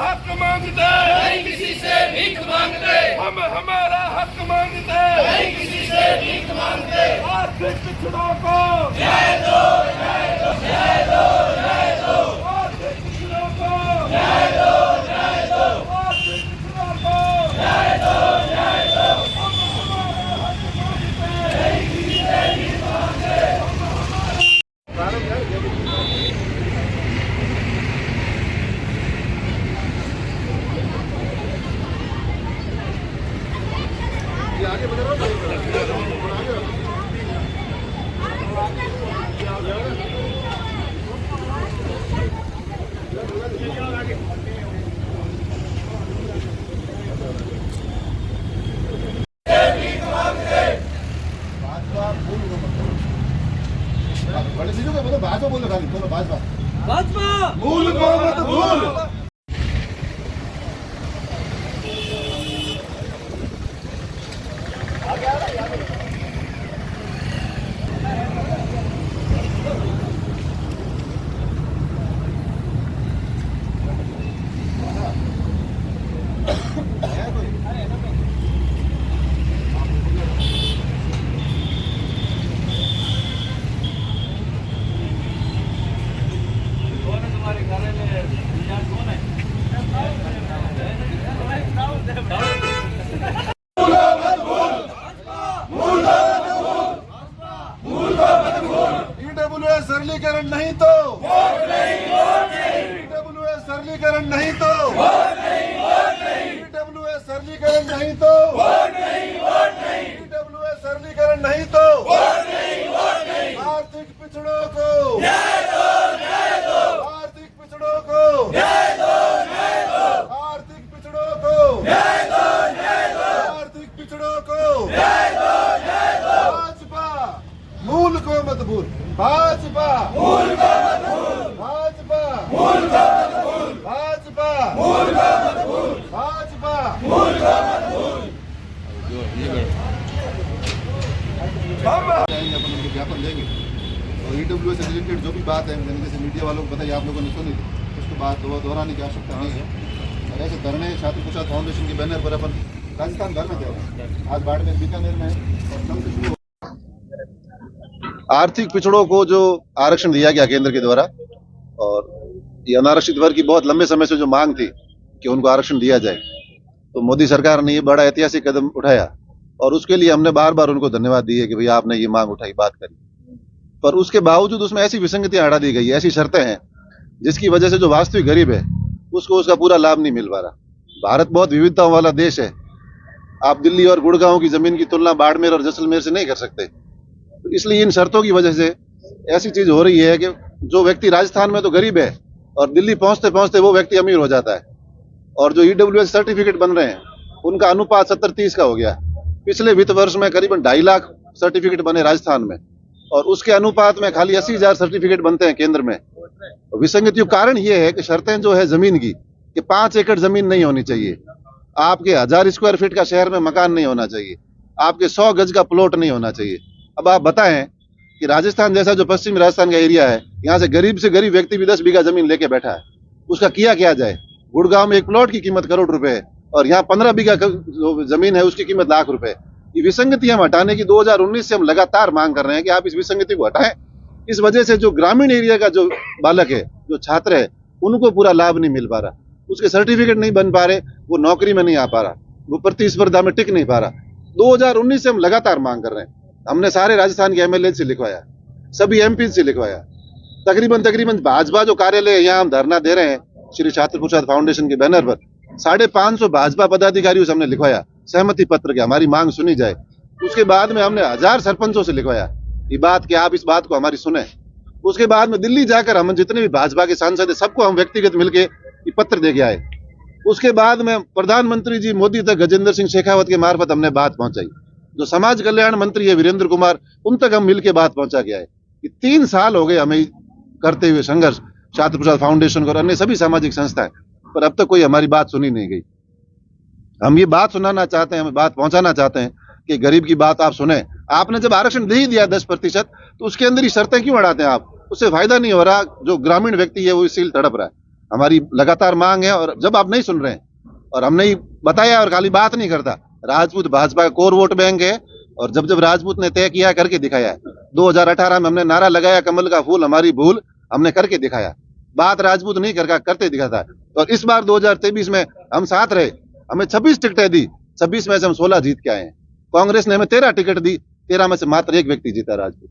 हक मांगते, नहीं किसी से भीख मांगते, हम हमारा हक मांगते, नहीं किसी से भीख मांगते। आर्थिक पिछड़ों को न्याय दो, न्याय दो, न्याय दो, न्याय दो, आर्थिक पिछड़ों को न्याय दो, न्याय दो, आर्थिक पिछड़ों को न्याय दो, न्याय दो। हम हमारा हक मांगते। नहीं किसी से भीख मांगते। बड़े चीजों का मतलब भाजपा बोलो खाली बोलो भाजपा भाजपा भूल को मत भूल। ईडब्ल्यूएस सरलीकरण नहीं तो ईडब्ल्यूएस सरलीकरण नहीं तो ईडब्ल्यूएस सरलीकरण नहीं तो ईडब्ल्यूएस सरलीकरण नहीं तो आर्थिक पिछड़ों को आर्थिक पिछड़ों को आर्थिक पिछड़ों को आर्थिक पिछड़ों को भाजपा मूल को मत भूल। भाजपा भाजपा भाजपा भाजपा जाएंगे अपन उनको ज्ञापन देंगे और ईडब्ल्यू से रिलेटेड जो भी बात है मैंने जैसे मीडिया वालों को बताई आप लोगों ने सुनी थी उसको बात दोहराने की आवश्यकता नहीं है। और ऐसे धरने छात्र प्रसाद फाउंडेशन के बैनर पर अपन राजस्थान भर में थे आज बाड़मेर बीकानेर में और कल से शुरू। आर्थिक पिछड़ों को जो आरक्षण दिया गया केंद्र के द्वारा और ये अनारक्षित वर्ग की बहुत लंबे समय से जो मांग थी कि उनको आरक्षण दिया जाए तो मोदी सरकार ने ये बड़ा ऐतिहासिक कदम उठाया और उसके लिए हमने बार बार उनको धन्यवाद दिए कि भैया आपने ये मांग उठाई बात करी। पर उसके बावजूद उसमें ऐसी विसंगतियां हटा दी गई, ऐसी शर्तें हैं जिसकी वजह से जो वास्तविक गरीब है उसको उसका पूरा लाभ नहीं मिल पा रहा। भारत बहुत विविधताओं वाला देश है। आप दिल्ली और गुड़गांव की जमीन की तुलना बाड़मेर और जैसलमेर से नहीं कर सकते। तो इसलिए इन शर्तों की वजह से ऐसी चीज हो रही है कि जो व्यक्ति राजस्थान में तो गरीब है और दिल्ली पहुंचते पहुंचते वो व्यक्ति अमीर हो जाता है। और जो ईडब्ल्यूएस सर्टिफिकेट बन रहे हैं उनका अनुपात 70-30 का हो गया। पिछले वित्त वर्ष में करीबन 2.5 लाख सर्टिफिकेट बने राजस्थान में और उसके अनुपात में खाली 80,000 सर्टिफिकेट बनते हैं केंद्र में। विसंगतियों कारण ये है कि शर्तें जो है जमीन की कि 5 एकड़ जमीन नहीं होनी चाहिए, आपके 1000 स्क्वायर फीट का शहर में मकान नहीं होना चाहिए, आपके 100 गज का प्लॉट नहीं होना चाहिए। अब आप बताएं कि राजस्थान जैसा जो पश्चिमी राजस्थान का एरिया है यहाँ से गरीब व्यक्ति भी 10 बीघा जमीन लेके बैठा है, उसका किया जाए। गुड़गांव में एक प्लॉट की कीमत करोड़ रुपए है और यहाँ 15 बीघा जो जमीन है उसकी कीमत लाख रुपए। ये विसंगति हम हटाने की 2019 से हम लगातार मांग कर रहे हैं कि आप इस विसंगति को हटाएं। इस वजह से जो ग्रामीण एरिया का जो बालक है, जो छात्र है, उनको पूरा लाभ नहीं मिल पा रहा, उसके सर्टिफिकेट नहीं बन पा रहे, वो नौकरी में नहीं आ पा रहा, वो प्रतिस्पर्धा में टिक नहीं पा रहा। 2019 से हम लगातार मांग कर रहे हैं। हमने सारे राजस्थान के एमएलए से लिखवाया, सभी एमपी से लिखवाया, तकरीबन भाजपा जो कार्यालय यहाँ हम धरना दे रहे हैं श्री छात्र प्रसाद फाउंडेशन के बैनर पर 550 भाजपा पदाधिकारियों से हमने लिखवाया सहमति पत्र के हमारी मांग सुनी जाए। उसके बाद में हमने 1000 सरपंचों से लिखवाया ये बात कि आप इस बात को हमारी सुने। उसके बाद में दिल्ली जाकर हम जितने भी भाजपा के सांसद है सबको हम व्यक्तिगत मिलके ये पत्र दे के आए। उसके बाद में प्रधानमंत्री जी मोदी तक गजेंद्र सिंह शेखावत के मार्फत हमने बात पहुंचाई। जो समाज कल्याण मंत्री है वीरेंद्र कुमार, उन तक हम मिलकर बात पहुंचा के आए। 3 साल हो गए हमें करते हुए संघर्ष, छात्र प्रसाद फाउंडेशन और अन्य सभी सामाजिक संस्थाएं, पर अब तक कोई हमारी बात सुनी नहीं गई। हम ये बात सुनाना चाहते हैं, हमें बात पहुंचाना चाहते हैं कि गरीब की बात आप सुने। आपने जब आरक्षण दे ही दिया 10% तो उसके अंदर ही शर्तें क्यों अड़ाते हैं आप? उससे फायदा नहीं हो रहा, जो ग्रामीण व्यक्ति है वो इसीलिए तड़प रहा है। हमारी लगातार मांग है, और जब आप नहीं सुन रहे हैं और हमने ही बताया और खाली बात नहीं करता, राजपूत भाजपा का कोर वोट बैंक है, और जब जब राजपूत ने तय किया करके दिखाया है। 2018 में हमने नारा लगाया कमल का फूल हमारी भूल, हमने करके दिखाया। बात राजपूत नहीं करते दिखाता है। और इस बार 2023 में हम साथ रहे, हमें 26 टिकटें दी, 26 में से हम 16 जीत के आए हैं। कांग्रेस ने हमें 13 टिकट दी, 13 में से मात्र एक व्यक्ति जीता राजपूत।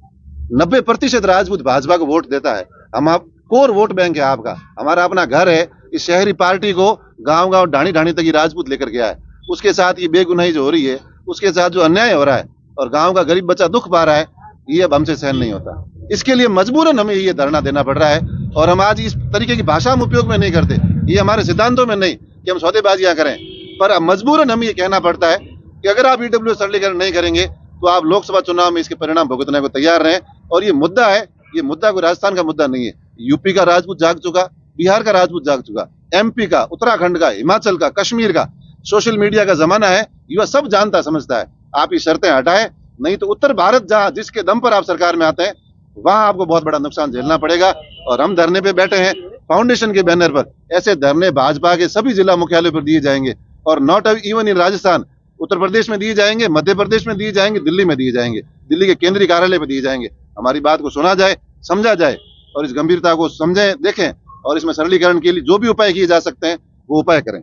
90% राजपूत भाजपा को वोट देता है। हम आप कोर वोट बैंक है आपका, हमारा अपना घर है। इस शहरी पार्टी को गांव गांव ढाणी ढाणी तक ही राजपूत लेकर गया है। उसके साथ ये बेगुनाही जो हो रही है, उसके साथ जो अन्याय हो रहा है और गांव का गरीब बच्चा दुख पा रहा है, ये अब हमसे सहन नहीं होता। इसके लिए मजबूरन हमें ये धरना देना पड़ रहा है। और हम आज इस तरीके की भाषा हम उपयोग में नहीं करते, ये हमारे सिद्धांतों में नहीं कि हम सौदेबाजियां करें, पर अब मजबूरन हमें ये कहना पड़ता है कि अगर आप ईडब्ल्यू सरलीकरण नहीं करेंगे तो आप लोकसभा चुनाव में इसके परिणाम भुगतने को तैयार रहें। और ये मुद्दा है, ये मुद्दा कोई राजस्थान का मुद्दा नहीं है। यूपी का राजपूत जाग चुका, बिहार का राजपूत जाग चुका, एमपी का, उत्तराखंड का, हिमाचल का, कश्मीर का। सोशल मीडिया का जमाना है, युवा सब जानता समझता है। आप ये शर्तें हटाएं, नहीं तो उत्तर भारत जहां जिसके दम पर आप सरकार में आते हैं, वहां आपको बहुत बड़ा नुकसान झेलना पड़ेगा। और हम धरने पे बैठे हैं फाउंडेशन के बैनर पर। ऐसे धरने भाजपा के सभी जिला मुख्यालय पर दिए जाएंगे, और not even in Rajasthan, Uttar Pradesh में दिए जाएंगे, मध्य प्रदेश में दिए जाएंगे, दिल्ली में दिए जाएंगे, दिल्ली के केंद्रीय कार्यालय पर दिए जाएंगे। हमारी बात को सुना जाए, समझा जाए, और इस गंभीरता को समझें, देखें, और इसमें सरलीकरण के लिए जो भी उपाय किए जा सकते हैं वो उपाय करें।